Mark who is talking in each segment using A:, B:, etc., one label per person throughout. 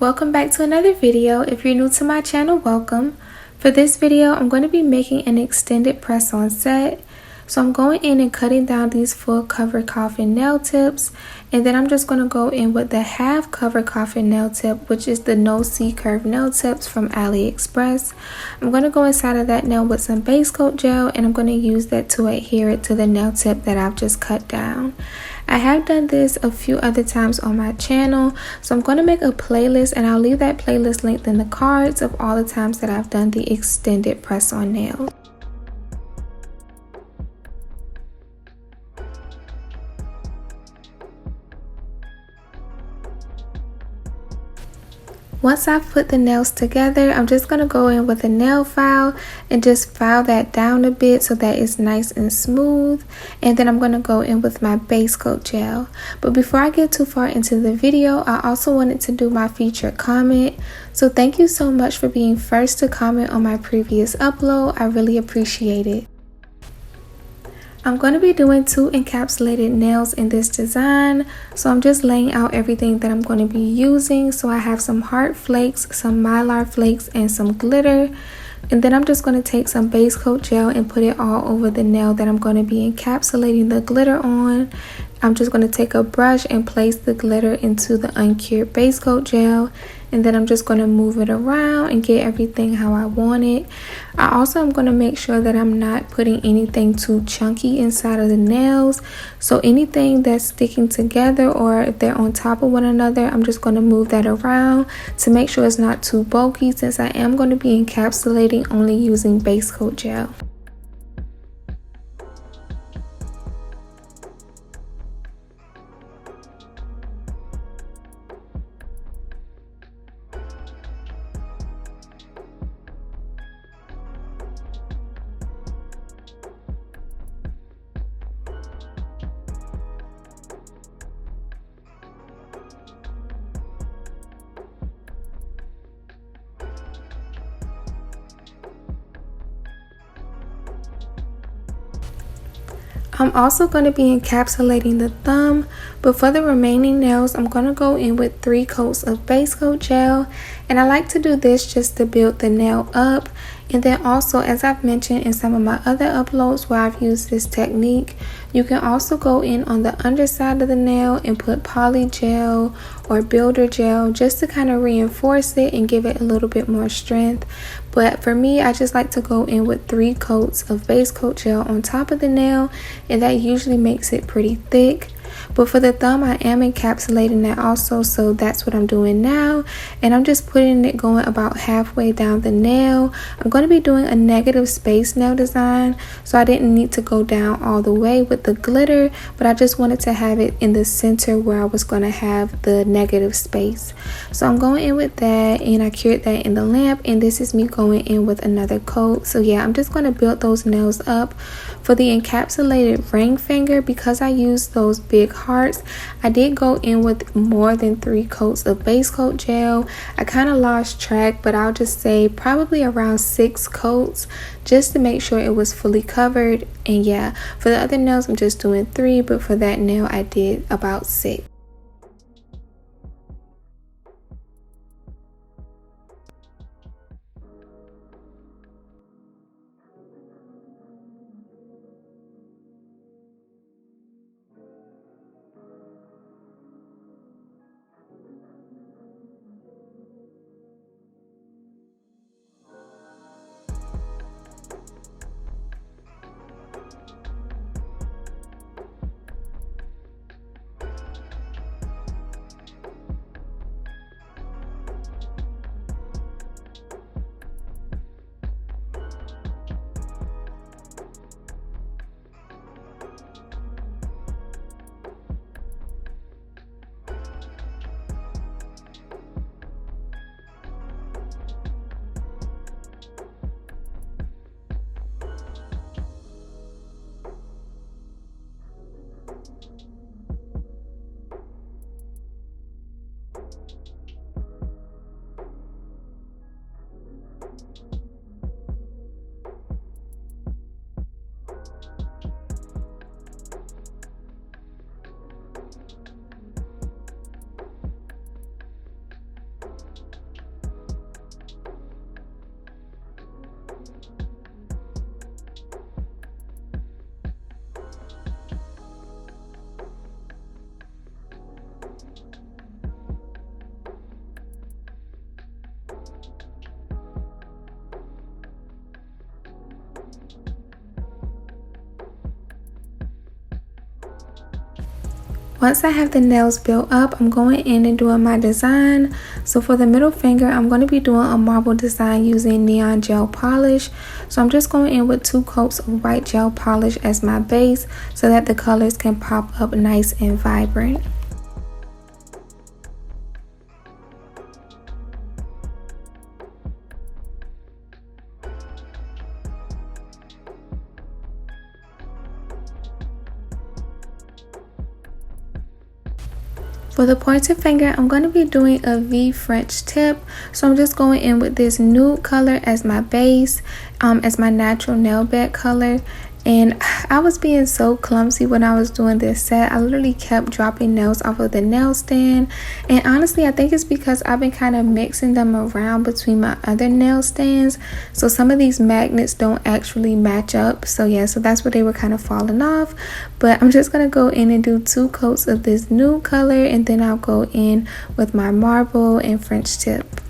A: Welcome back to another video. If you're new to my channel, welcome. For this video, I'm going to be making an extended press-on set. So I'm going in and cutting down these full cover coffin nail tips, and then I'm just going to go in with the half cover coffin nail tip, which is the no C-curve nail tips from AliExpress. I'm going to go inside of that nail with some base coat gel, and I'm going to use that to adhere it to the nail tip that I've just cut down. I have done this a few other times on my channel, so I'm going to make a playlist, and I'll leave that playlist linked in the cards of all the times that I've done the extended press-on nails. Once I've put the nails together, I'm just going to go in with a nail file and just file that down a bit so that it's nice and smooth. And then I'm going to go in with my base coat gel. But before I get too far into the video, I also wanted to do my featured comment. So thank you so much for being first to comment on my previous upload. I really appreciate it. I'm going to be doing 2 encapsulated nails in this design, so I'm just laying out everything that I'm going to be using. So I have some heart flakes, some mylar flakes, and some glitter. And then I'm just going to take some base coat gel and put it all over the nail that I'm going to be encapsulating the glitter on. I'm just going to take a brush and place the glitter into the uncured base coat gel, and then I'm just going to move it around and get everything how I want it. I also am going to make sure that I'm not putting anything too chunky inside of the nails. So anything that's sticking together, or if they're on top of one another, I'm just going to move that around to make sure it's not too bulky, since I am going to be encapsulating only using base coat gel. I'm also going to be encapsulating the thumb, but for the remaining nails, I'm going to go in with 3 coats of base coat gel, and I like to do this just to build the nail up. And then also, as I've mentioned in some of my other uploads where I've used this technique, you can also go in on the underside of the nail and put poly gel or builder gel just to kind of reinforce it and give it a little bit more strength. But for me, I just like to go in with 3 coats of base coat gel on top of the nail, and that usually makes it pretty thick. But for the thumb, I am encapsulating that also, so that's what I'm doing now. And I'm just putting it going about halfway down the nail. I'm going to be doing a negative space nail design, so I didn't need to go down all the way with the glitter, but I just wanted to have it in the center where I was going to have the negative space. So I'm going in with that, and I cured that in the lamp, and this is me going in with another coat. So yeah, I'm just going to build those nails up. For the encapsulated ring finger, because I used those big hearts, I did go in with more than 3 coats of base coat gel. I kind of lost track, but I'll just say probably around 6 coats just to make sure it was fully covered. And yeah, for the other nails, I'm just doing 3, but for that nail, I did about 6. Once I have the nails built up, I'm going in and doing my design. So for the middle finger, I'm going to be doing a marble design using neon gel polish. So I'm just going in with 2 coats of white gel polish as my base so that the colors can pop up nice and vibrant. For the pointer finger, I'm going to be doing a V French tip. So I'm just going in with this nude color as my base, as my natural nail bed color. And I was being so clumsy when I was doing this set. I literally kept dropping nails off of the nail stand. And honestly, I think it's because I've been kind of mixing them around between my other nail stands. So some of these magnets don't actually match up. So yeah, so that's where they were kind of falling off. But I'm just going to go in and do 2 coats of this nude color. And then I'll go in with my marble and French tip.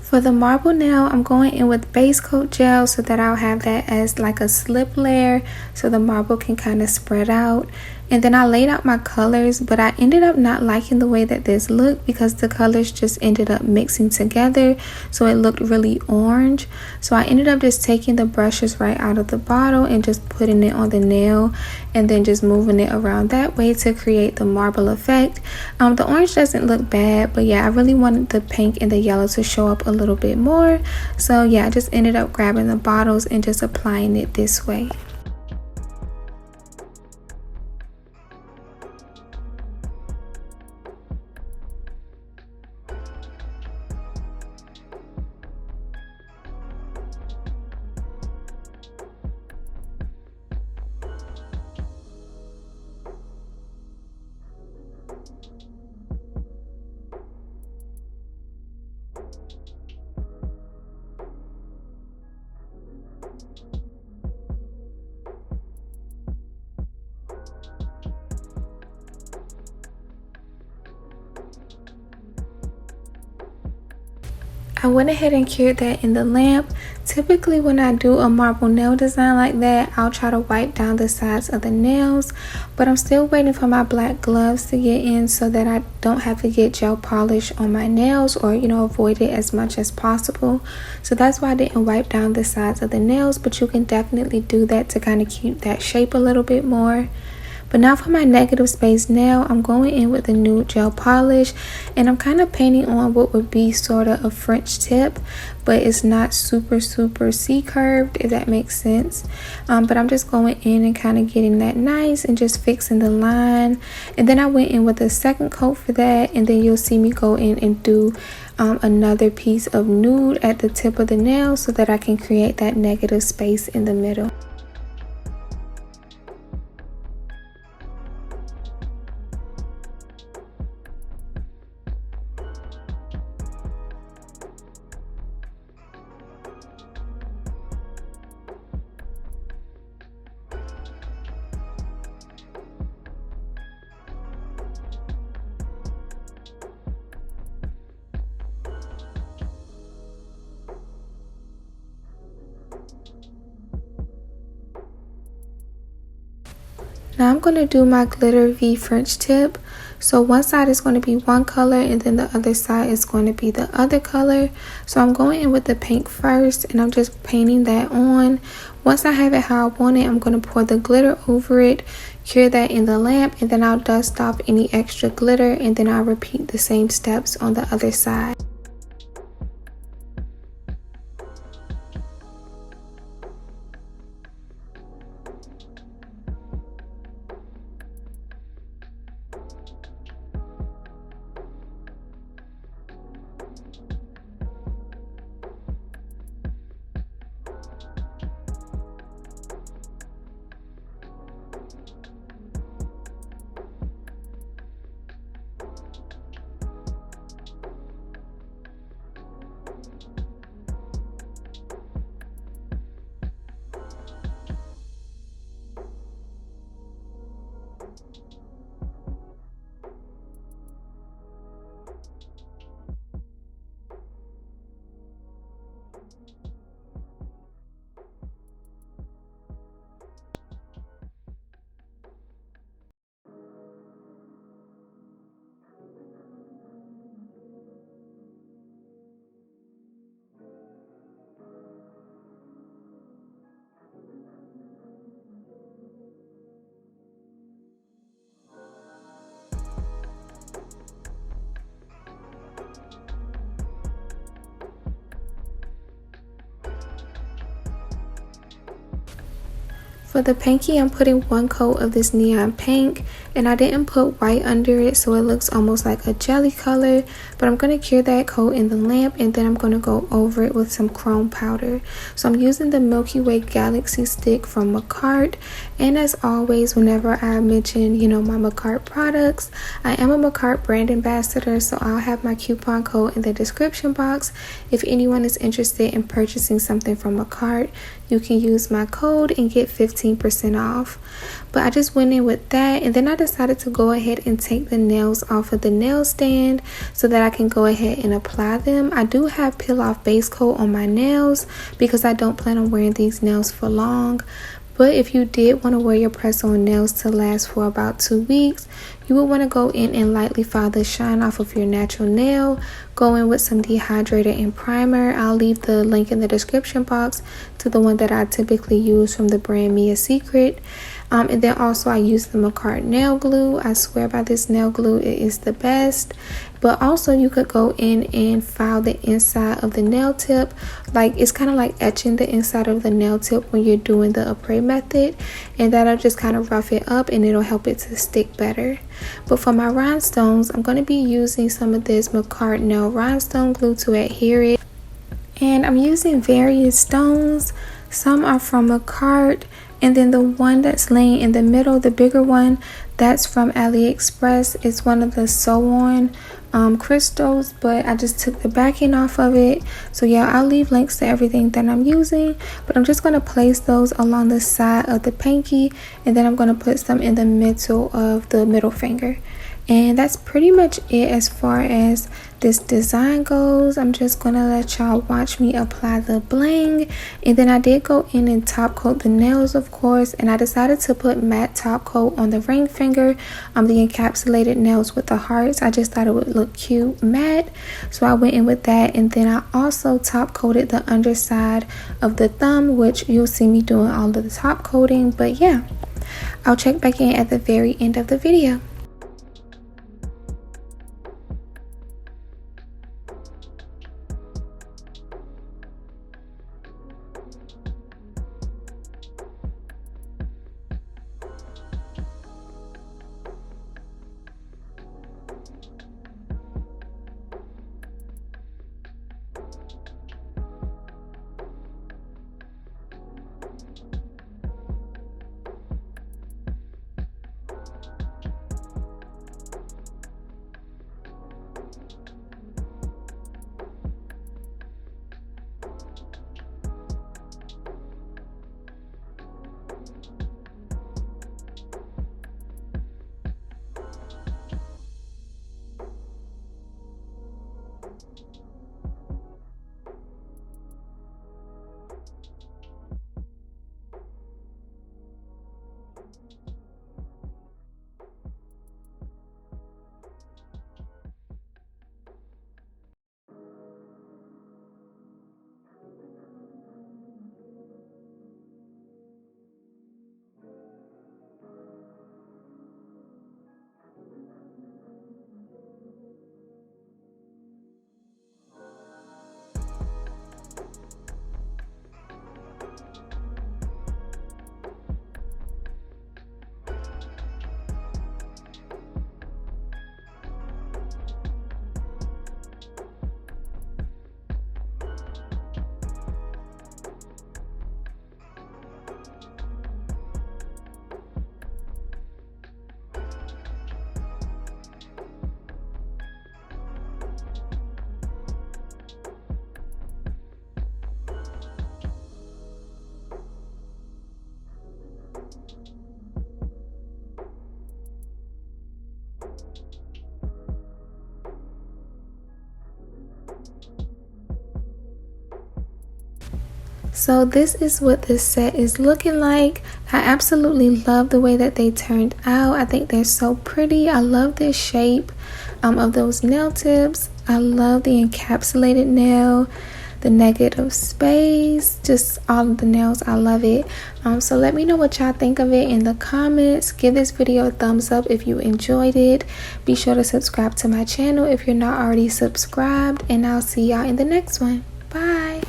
A: For the marble nail, I'm going in with base coat gel so that I'll have that as like a slip layer so the marble can kind of spread out. And then I laid out my colors, but I ended up not liking the way that this looked because the colors just ended up mixing together, so it looked really orange. So I ended up just taking the brushes right out of the bottle and just putting it on the nail and then just moving it around that way to create the marble effect. The orange doesn't look bad, but yeah, I really wanted the pink and the yellow to show up a little bit more. So yeah, I just ended up grabbing the bottles and just applying it this way. I went ahead and cured that in the lamp. Typically when I do a marble nail design like that, I'll try to wipe down the sides of the nails, but I'm still waiting for my black gloves to get in so that I don't have to get gel polish on my nails or, you know, avoid it as much as possible. So that's why I didn't wipe down the sides of the nails, but you can definitely do that to kind of keep that shape a little bit more. But now for my negative space nail, I'm going in with a nude gel polish and I'm kind of painting on what would be sort of a French tip, but it's not super C-curved, if that makes sense. But I'm just going in and kind of getting that nice and just fixing the line. And then I went in with a second coat for that, and then you'll see me go in and do another piece of nude at the tip of the nail so that I can create that negative space in the middle. Now I'm going to do my glitter V French tip. So one side is going to be one color and then the other side is going to be the other color. So I'm going in with the pink first and I'm just painting that on. Once I have it how I want it, I'm going to pour the glitter over it, cure that in the lamp, and then I'll dust off any extra glitter, and then I'll repeat the same steps on the other side. For the pinky, I'm putting one coat of this neon pink, and I didn't put white under it so it looks almost like a jelly color, but I'm going to cure that coat in the lamp, and then I'm going to go over it with some chrome powder. So I'm using the Milky Way Galaxy stick from makartt, and as always, whenever I mention, my makartt products, I am a makartt brand ambassador, so I'll have my coupon code in the description box. If anyone is interested in purchasing something from makartt, you can use my code and get 15% off. But I just went in with that, and then I decided to go ahead and take the nails off of the nail stand so that I can go ahead and apply them. I do have peel off base coat on my nails because I don't plan on wearing these nails for long. But if you did want to wear your press-on nails to last for about 2 weeks, you would want to go in and lightly file the shine off of your natural nail. Go in with some dehydrator and primer. I'll leave the link in the description box to the one that I typically use from the brand Mia Secret. And then also I use the makartt nail glue. I swear by this nail glue, it is the best. But also you could go in and file the inside of the nail tip. Like, it's kind of like etching the inside of the nail tip when you're doing the après method, and that'll just kind of rough it up and it'll help it to stick better. But for my rhinestones, I'm going to be using some of this makartt nail rhinestone glue to adhere it. And I'm using various stones. Some are from makartt, and then the one that's laying in the middle, the bigger one, that's from AliExpress. It's one of the sew-on crystals, but I just took the backing off of it. So yeah, I'll leave links to everything that I'm using, but I'm just going to place those along the side of the pinky, and then I'm going to put some in the middle of the middle finger. And that's pretty much it as far as this design goes. I'm just gonna let y'all watch me apply the bling, and then I did go in and top coat the nails, of course, and I decided to put matte top coat on the ring finger, the encapsulated nails with the hearts. I just thought it would look cute matte, so I went in with that. And then I also top coated the underside of the thumb, which you'll see me doing all of the top coating. But yeah, I'll check back in at the very end of the video. So this is what this set is looking like. I absolutely love the way that they turned out. I think they're so pretty. I love the shape of those nail tips. I love the encapsulated nail, the negative space, just all of the nails. I love it. So let me know what y'all think of it in the comments. Give this video a thumbs up if you enjoyed it. Be sure to subscribe to my channel if you're not already subscribed, and I'll see y'all in the next one. Bye.